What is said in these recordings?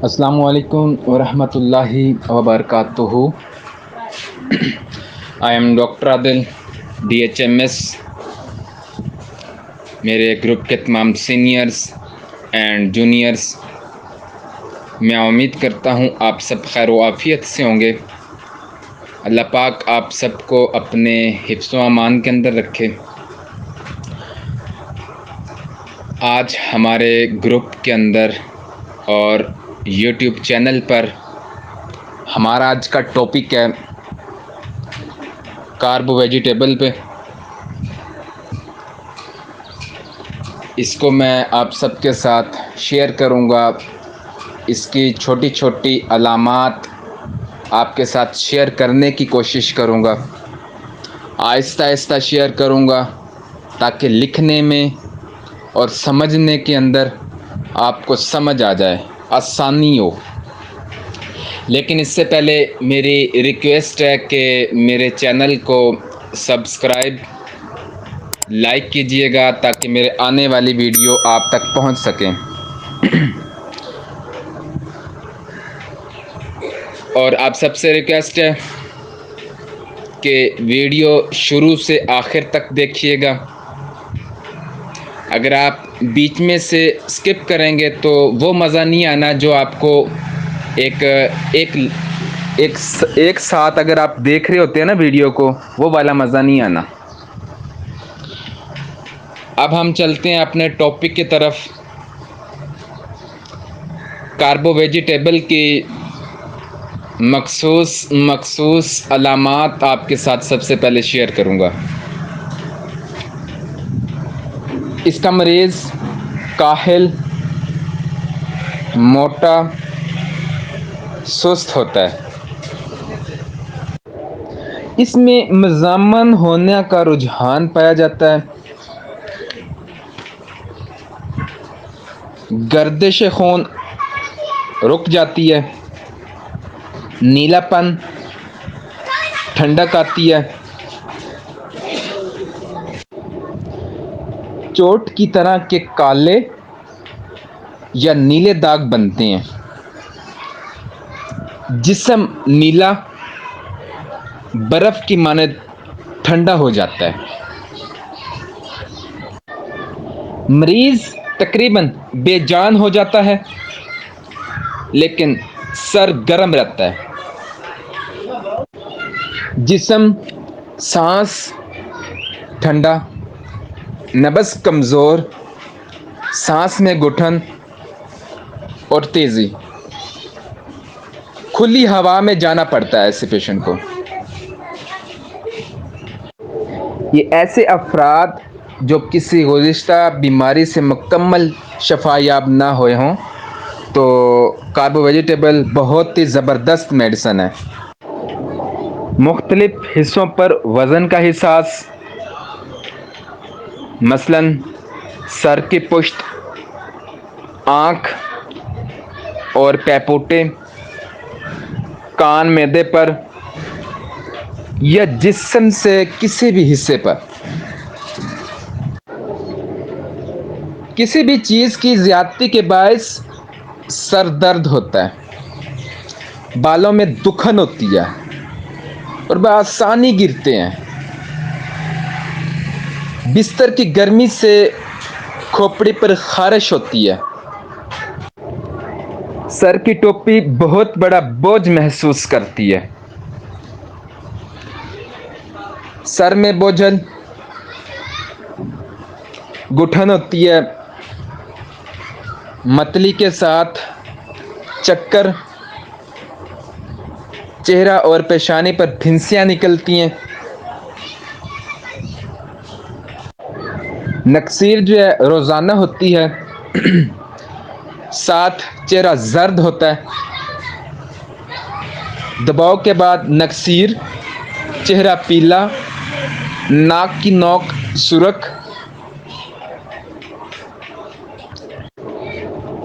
السلام علیکم ورحمۃ اللہ وبرکاتہ. I am doctor Adil DHMS. میرے گروپ کے تمام سینئرز اینڈ جونیئرز، میں امید کرتا ہوں آپ سب خیر و عافیت سے ہوں گے. اللہ پاک آپ سب کو اپنے حفظ و امان کے اندر رکھے. آج ہمارے گروپ کے اندر اور یوٹیوب چینل پر ہمارا آج کا ٹاپک ہے کاربو ویجیٹیبل پہ. اس کو میں آپ سب کے ساتھ شیئر کروں گا. اس کی چھوٹی چھوٹی علامات آپ کے ساتھ شیئر کرنے کی کوشش کروں گا. آہستہ آہستہ شیئر کروں گا تاکہ لکھنے میں اور سمجھنے کے اندر آپ کو سمجھ آ جائے، آسانی ہو. لیکن اس سے پہلے میری ریکویسٹ ہے کہ میرے چینل کو سبسکرائب لائک کیجئے گا تاکہ میرے آنے والی ویڈیو آپ تک پہنچ سکیں. اور آپ سب سے ریکویسٹ ہے کہ ویڈیو شروع سے آخر تک دیکھیے گا. اگر آپ بیچ میں سے اسکپ کریں گے تو وہ مزہ نہیں آنا جو آپ کو ایک ساتھ اگر آپ دیکھ رہے ہوتے ہیں نا ویڈیو کو، وہ والا مزہ نہیں آنا. اب ہم چلتے ہیں اپنے ٹاپک کی طرف. کاربو ویجیٹیبل کی مخصوص علامات آپ کے ساتھ سب سے پہلے شیئر کروں گا. اس کا مریض کاہل، موٹا، سست ہوتا ہے. اس میں مزامن ہونے کا رجحان پایا جاتا ہے. گردش خون رک جاتی ہے. نیلا پن، ٹھنڈک آتی ہے. چوٹ کی طرح کے کالے یا نیلے داغ بنتے ہیں. جسم نیلا، برف کی مانند ٹھنڈا ہو جاتا ہے. مریض تقریباً بے جان ہو جاتا ہے لیکن سر گرم رہتا ہے. جسم سانس ٹھنڈا، نبض کمزور، سانس میں گٹھن اور تیزی. کھلی ہوا میں جانا پڑتا ہے ایسے پیشنٹ کو. یہ ایسے افراد جو کسی گزشتہ بیماری سے مکمل شفا یاب نہ ہوئے ہوں تو کاربو ویجیٹیبل بہت ہی زبردست میڈیسن ہے. مختلف حصوں پر وزن کا احساس، مثلاً سر کی پشت، آنکھ اور پیپوٹے، کان معدے پر یا جسم سے کسی بھی حصے پر. کسی بھی چیز کی زیادتی کے باعث سر درد ہوتا ہے، بالوں میں دکھن ہوتی ہے اور بآسانی گرتے ہیں. بستر کی گرمی سے کھوپڑی پر خارش ہوتی ہے. سر کی ٹوپی بہت بڑا بوجھ محسوس کرتی ہے. سر میں بوجھل، گٹھن ہوتی ہے، متلی کے ساتھ چکر، چہرہ اور پیشانی پر پھنسیاں نکلتی ہیں. نکسیر جو ہے روزانہ ہوتی ہے، ساتھ چہرہ زرد ہوتا ہے. دباؤ کے بعد نکسیر، چہرہ پیلا، ناک کی نوک سرخ،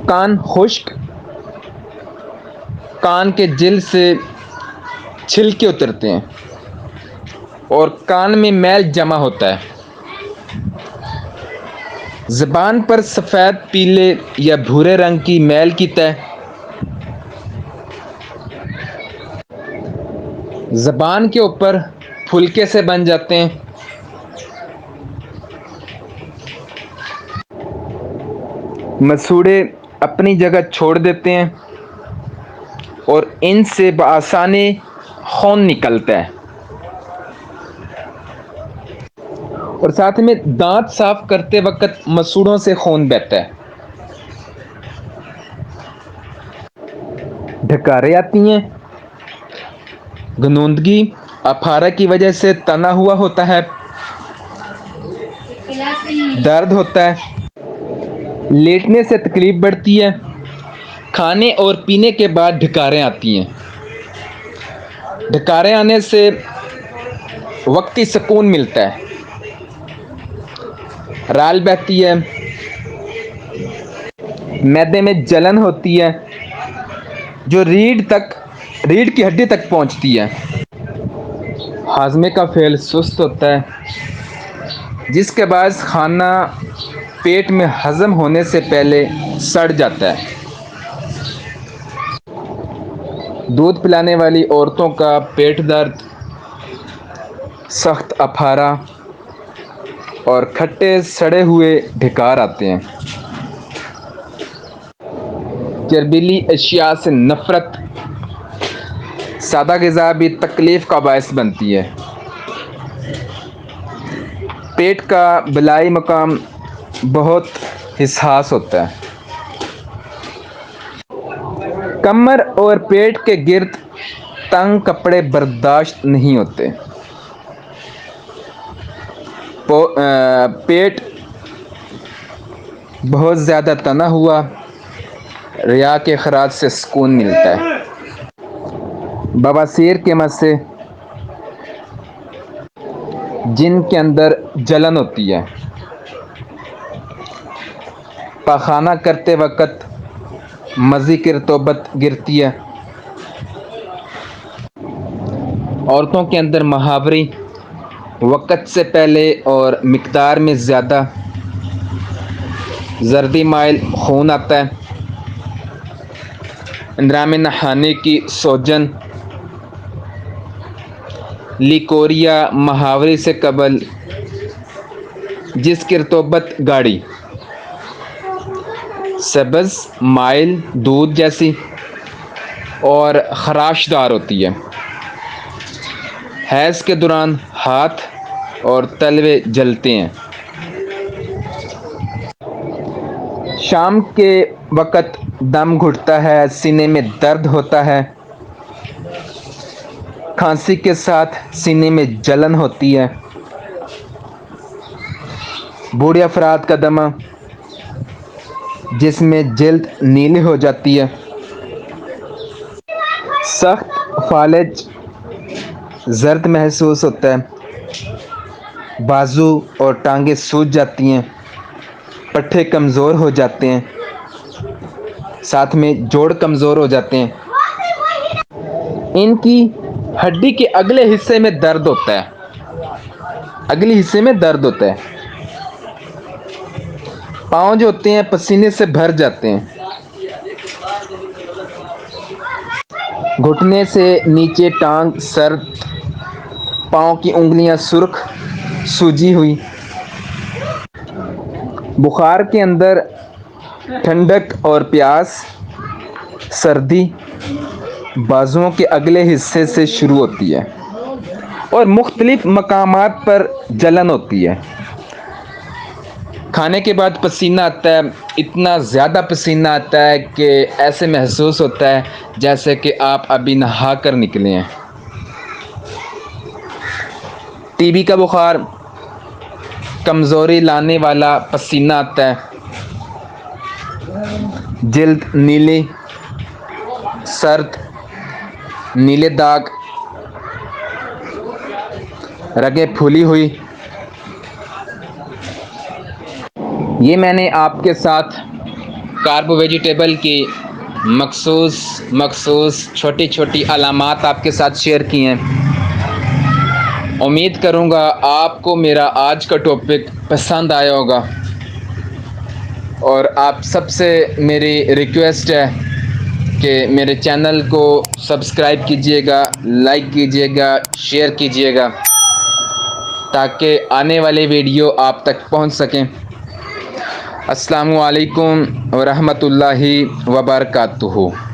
کان خشک، کان کے جلد سے چھلکے اترتے ہیں اور کان میں میل جمع ہوتا ہے. زبان پر سفید، پیلے یا بھورے رنگ کی میل کی تہ، زبان کے اوپر پھلکے سے بن جاتے ہیں. مسوڑے اپنی جگہ چھوڑ دیتے ہیں اور ان سے بآسانی خون نکلتا ہے. اور ساتھ میں دانت صاف کرتے وقت مسوڑوں سے خون بہتا ہے. ڈھکاریں آتی ہیں. غنودگی اپھارہ کی وجہ سے تنا ہوا ہوتا ہے. درد ہوتا ہے. لیٹنے سے تکلیف بڑھتی ہے. کھانے اور پینے کے بعد ڈھکاریں آتی ہیں. ڈھکاریں آنے سے وقتی سکون ملتا ہے. رال بہتی ہے. معدے میں جلن ہوتی ہے جو ریڑھ کی ہڈی تک پہنچتی ہے. ہاضمے کا فعل سست ہوتا ہے جس کے باعث کھانا پیٹ میں ہضم ہونے سے پہلے سڑ جاتا ہے. دودھ پلانے والی عورتوں کا پیٹ درد، سخت اپھارا اور کھٹے سڑے ہوئے ڈھکار آتے ہیں. چربیلی اشیاء سے نفرت، سادہ غذا بھی تکلیف کا باعث بنتی ہے. پیٹ کا بالائی مقام بہت حساس ہوتا ہے. کمر اور پیٹ کے گرد تنگ کپڑے برداشت نہیں ہوتے. پیٹ بہت زیادہ تنا ہوا، ریا کے اخراج سے سکون ملتا ہے. بواسیر کے مسئلے، جن کے اندر جلن ہوتی ہے. پاخانہ کرتے وقت مزی کی رطوبت گرتی ہے. عورتوں کے اندر ماہواری، وقت سے پہلے اور مقدار میں زیادہ زردی مائل خون آتا ہے. اندرا میں نہانے کی سوجن، لیکوریا ماہواری سے قبل جس کی رطوبت گاڑھی، سبز مائل دودھ جیسی اور خراش دار ہوتی ہے. حیض کے دوران ہاتھ اور تلوے جلتے ہیں. شام کے وقت دم گھٹتا ہے، سینے میں درد ہوتا ہے. کھانسی کے ساتھ سینے میں جلن ہوتی ہے. بوڑھے افراد کا دمہ، جس میں جلد نیلی ہو جاتی ہے. سخت فالج، زرد محسوس ہوتا ہے. بازو اور ٹانگیں سوج جاتی ہیں. پٹھے کمزور ہو جاتے ہیں. ساتھ میں جوڑ کمزور ہو جاتے ہیں. ان کی ہڈی کے اگلے حصے میں درد ہوتا ہے. اگلے حصے میں درد ہوتا ہے. پاؤں جو ہوتے ہیں پسینے سے بھر جاتے ہیں. گھٹنے سے نیچے ٹانگ سرد، پاؤں کی انگلیاں سرخ سوجی ہوئی. بخار کے اندر ٹھنڈک اور پیاس، سردی بازوؤں کے اگلے حصے سے شروع ہوتی ہے اور مختلف مقامات پر جلن ہوتی ہے. کھانے کے بعد پسینہ آتا ہے. اتنا زیادہ پسینہ آتا ہے کہ ایسے محسوس ہوتا ہے جیسے کہ آپ ابھی نہا کر نکلے ہیں. ٹی بی کا بخار، کمزوری لانے والا پسینہ آتا ہے. جلد نیلی، سرد، نیلے داغ، رگیں پھولی ہوئی. یہ میں نے آپ کے ساتھ کاربو ویجیٹیبل کی مخصوص چھوٹی چھوٹی علامات آپ کے ساتھ شیئر کی ہیں. امید کروں گا آپ کو میرا آج کا ٹاپک پسند آیا ہوگا. اور آپ سب سے میری ریکویسٹ ہے کہ میرے چینل کو سبسکرائب کیجیے گا، لائک کیجیے گا، شیئر کیجیے گا تاکہ آنے والے ویڈیو آپ تک پہنچ سکیں۔ السلام علیکم ورحمۃ اللہ وبرکاتہ۔